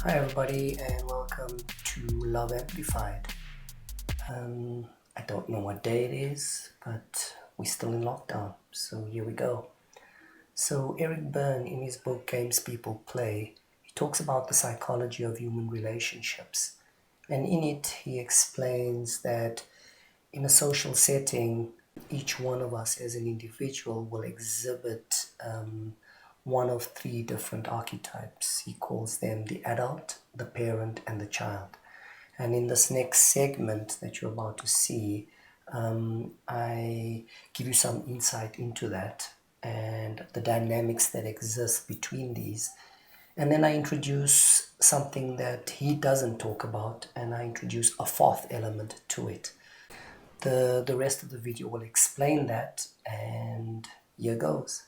Hi, everybody, and welcome to Love Amplified. I don't know what day it is, but we're still in lockdown, so here we go. So, Eric Berne, in his book Games People Play, he talks about the psychology of human relationships. And in it, he explains that in a social setting, each one of us as an individual will exhibit one of three different archetypes. He calls them the adult, the parent, and the child. And in this next segment that you're about to see, I give you some insight into that and the dynamics that exist between these. And then I introduce something that he doesn't talk about, and I introduce a fourth element to it. The rest of the video will explain that, and here goes.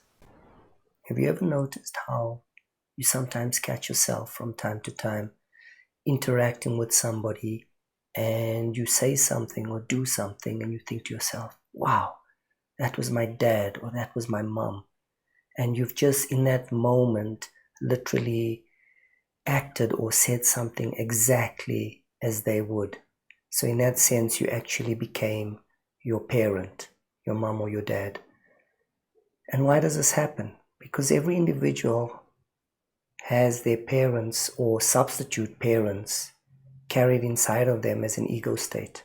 Have you ever noticed how you sometimes catch yourself from time to time interacting with somebody and you say something or do something and you think to yourself, wow, that was my dad or that was my mom. And you've just in that moment literally acted or said something exactly as they would. So in that sense, you actually became your parent, your mom or your dad. And why does this happen? Because every individual has their parents or substitute parents carried inside of them as an ego state.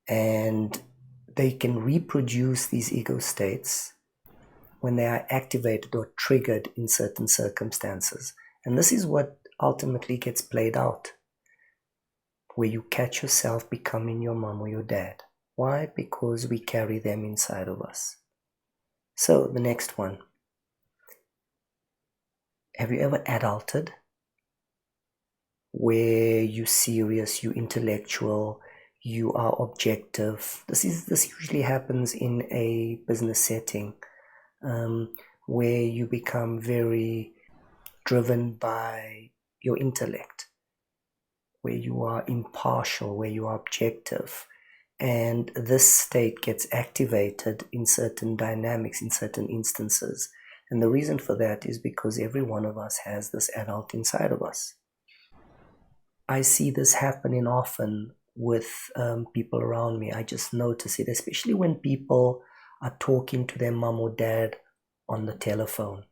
And they can reproduce these ego states when they are activated or triggered in certain circumstances. And this is what ultimately gets played out, where you catch yourself becoming your mom or your dad. Why? Because we carry them inside of us. So the next one. Have you ever adulted? Where you serious, you intellectual, you are objective. This usually happens in a business setting, where you become very driven by your intellect, where you are impartial, where you are objective. And this state gets activated in certain dynamics, in certain instances. And the reason for that is because every one of us has this adult inside of us. I see this happening often with people around me. I just notice it, especially when people are talking to their mom or dad on the telephone.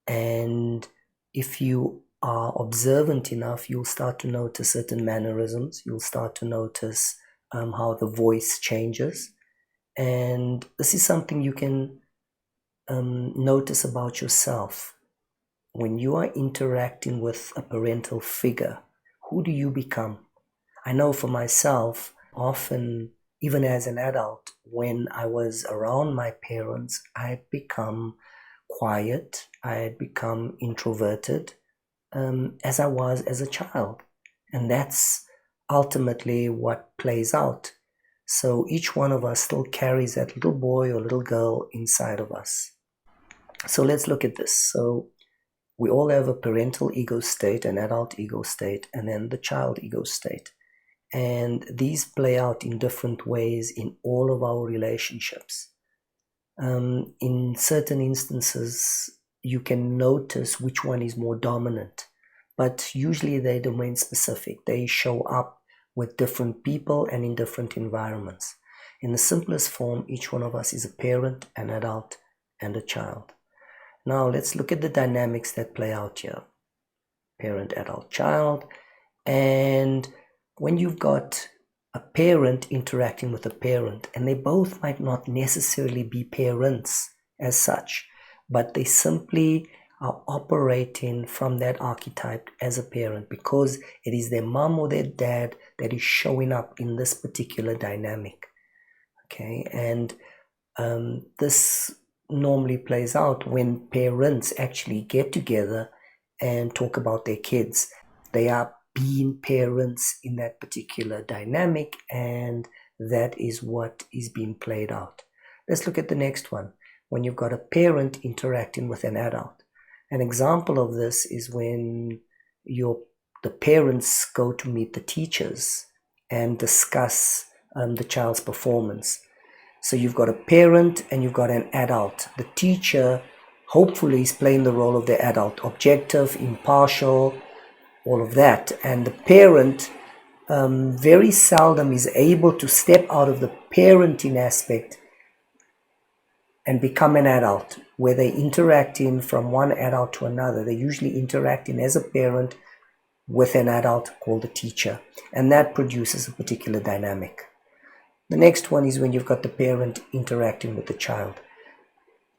And if you are observant enough, you'll start to notice certain mannerisms. You'll start to notice how the voice changes. And this is something you can notice about yourself. When you are interacting with a parental figure, who do you become? I know for myself, often, even as an adult, when I was around my parents, I had become quiet, I had become introverted, as I was as a child. And that's ultimately what plays out. So each one of us still carries that little boy or little girl inside of us. So let's look at this. So we all have a parental ego state, an adult ego state, and then the child ego state. And these play out in different ways in all of our relationships. In certain instances, you can notice which one is more dominant, but usually they're domain specific. They show up with different people and in different environments. In the simplest form, each one of us is a parent, an adult, and a child. Now let's look at the dynamics that play out here. Parent, adult, child. And when you've got a parent interacting with a parent, and they both might not necessarily be parents as such, but they simply are operating from that archetype as a parent because it is their mom or their dad that is showing up in this particular dynamic. Okay, and this normally plays out when parents actually get together and talk about their kids. They are being parents in that particular dynamic, and that is what is being played out. Let's look at the next one. When you've got a parent interacting with an adult. An example of this is when the parents go to meet the teachers and discuss the child's performance. So you've got a parent and you've got an adult. The teacher hopefully is playing the role of the adult, objective, impartial, all of that. And the parent very seldom is able to step out of the parenting aspect and become an adult, where they interacting from one adult to another. They're usually interacting as a parent with an adult called a teacher, and that produces a particular dynamic. The next one is when you've got the parent interacting with the child.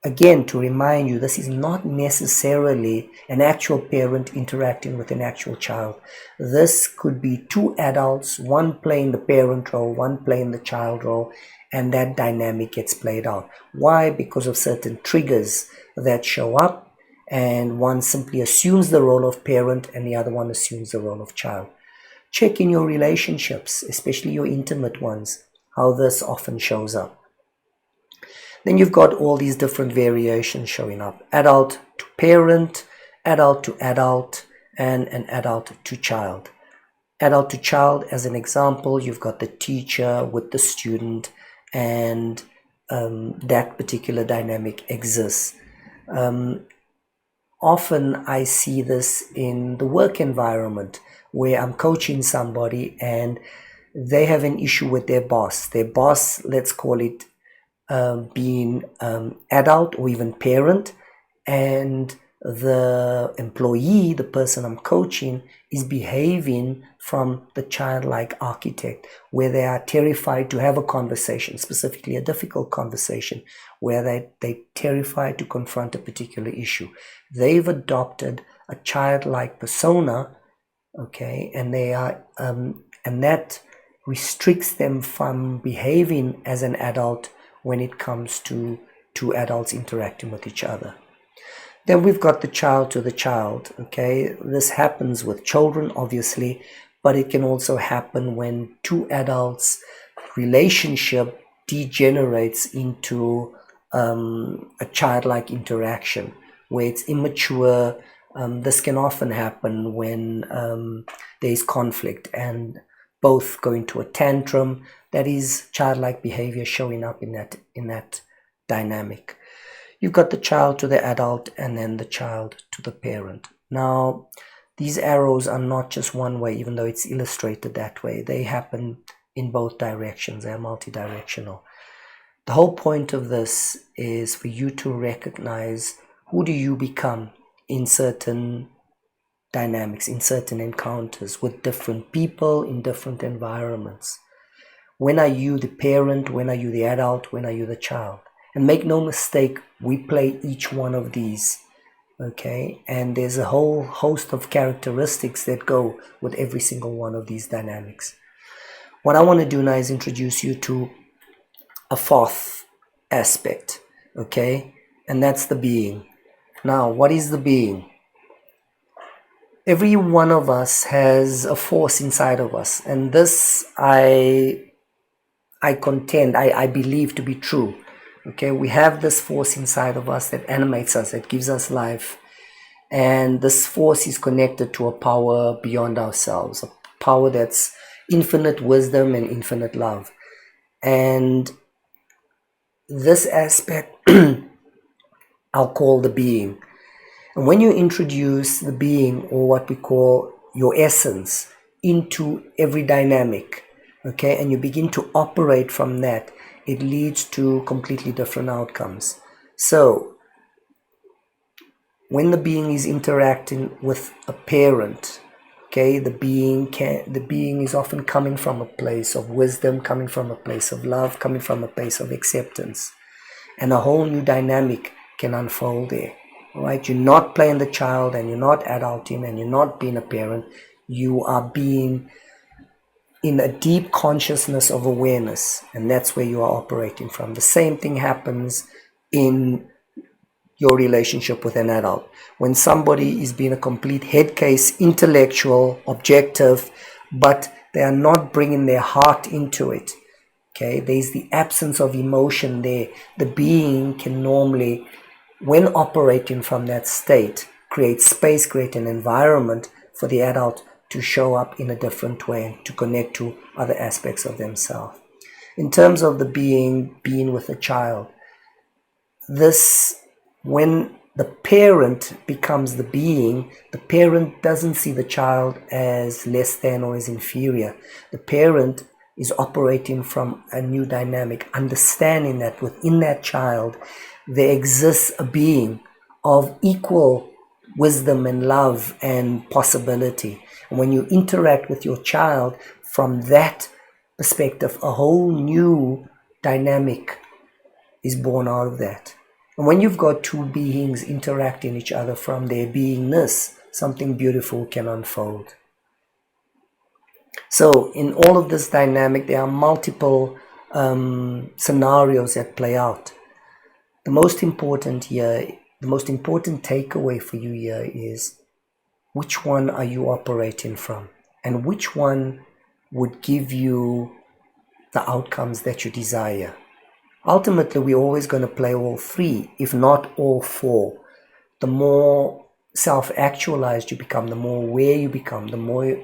Again, to remind you, this is not necessarily an actual parent interacting with an actual child. This could be two adults, one playing the parent role, one playing the child role, and that dynamic gets played out. Why? Because of certain triggers that show up, and one simply assumes the role of parent and the other one assumes the role of child. Check in your relationships, especially your intimate ones, how this often shows up. Then you've got all these different variations showing up. Adult to parent, adult to adult, and an adult to child. Adult to child, as an example, you've got the teacher with the student, and that particular dynamic exists. Often I see this in the work environment where I'm coaching somebody and they have an issue with their boss. Their boss, let's call it being adult or even parent, and the employee, the person I'm coaching, is behaving from the childlike architect, where they are terrified to have a conversation, specifically a difficult conversation, where they're terrified to confront a particular issue. They've adopted a childlike persona, okay, and they are and that restricts them from behaving as an adult when it comes to two adults interacting with each other. Then we've got the child to the child, okay? This happens with children, obviously, but it can also happen when two adults' relationship degenerates into a childlike interaction, where it's immature. This can often happen when there is conflict and both go into a tantrum. That is childlike behavior showing up in that dynamic. You've got the child to the adult and then the child to the parent. Now, these arrows are not just one way, even though it's illustrated that way. They happen in both directions. They're multidirectional. The whole point of this is for you to recognize, who do you become in certain dynamics, in certain encounters with different people in different environments. When are you the parent? When are you the adult? When are you the child? And make no mistake, we play each one of these, okay? And there's a whole host of characteristics that go with every single one of these dynamics. What I want to do now is introduce you to a fourth aspect, okay? And that's the being. Now, what is the being? Every one of us has a force inside of us, and this I believe to be true. Okay, we have this force inside of us that animates us, that gives us life, and this force is connected to a power beyond ourselves, a power that's infinite wisdom and infinite love. And this aspect I'll call the being. And when you introduce the being, or what we call your essence, into every dynamic, okay, and you begin to operate from that, it leads to completely different outcomes. So when the being is interacting with a parent, okay, the being is often coming from a place of wisdom, coming from a place of love, coming from a place of acceptance, and a whole new dynamic can unfold there. All right, you're not playing the child, and you're not adulting, and you're not being a parent. You are being in a deep consciousness of awareness, and that's where you are operating from. The same thing happens in your relationship with an adult. When somebody is being a complete head case, intellectual, objective, but they are not bringing their heart into it, okay, there's the absence of emotion there. The being can normally, when operating from that state, create space, create an environment for the adult to show up in a different way and to connect to other aspects of themselves. In terms of the being with a child, this, when the parent becomes the being, the parent doesn't see the child as less than or as inferior. The parent is operating from a new dynamic, understanding that within that child there exists a being of equal wisdom and love and possibility. And when you interact with your child from that perspective, a whole new dynamic is born out of that. And when you've got two beings interacting each other from their beingness, something beautiful can unfold. So in all of this dynamic, there are multiple scenarios that play out. The most important takeaway for you here is, which one are you operating from? And which one would give you the outcomes that you desire? Ultimately, we're always going to play all three, if not all four. The more self-actualized you become, the more aware you become, the more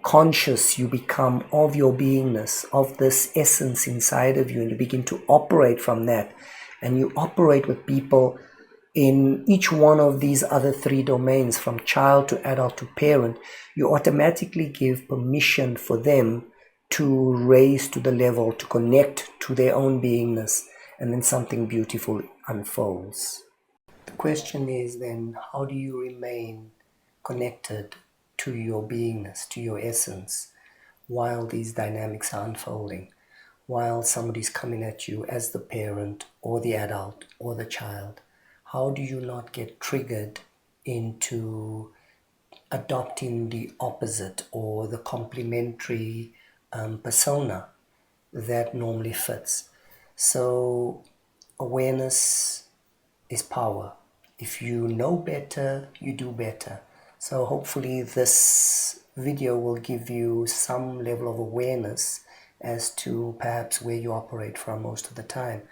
conscious you become of your beingness, of this essence inside of you, and you begin to operate from that. And you operate with people in each one of these other three domains, from child to adult to parent. You automatically give permission for them to raise to the level, to connect to their own beingness, and then something beautiful unfolds. The question is then, how do you remain connected to your beingness, to your essence, while these dynamics are unfolding, while somebody's coming at you as the parent or the adult or the child? How do you not get triggered into adopting the opposite or the complementary persona that normally fits? So awareness is power. If you know better, you do better. So hopefully this video will give you some level of awareness as to perhaps where you operate from most of the time.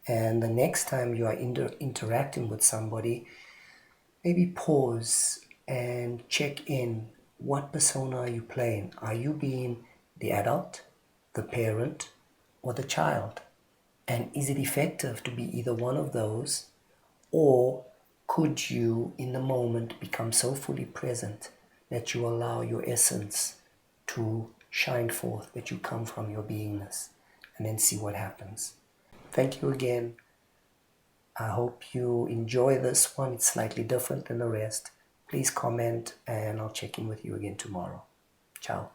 And the next time you are interacting with somebody, maybe pause and check in. What persona are you playing? Are you being the adult, the parent, or the child? And is it effective to be either one of those? Or could you, in the moment, become so fully present that you allow your essence to shine forth, that you come from your beingness, and then see what happens? Thank you again. I hope you enjoy this one. It's slightly different than the rest. Please comment, and I'll check in with you again tomorrow. Ciao.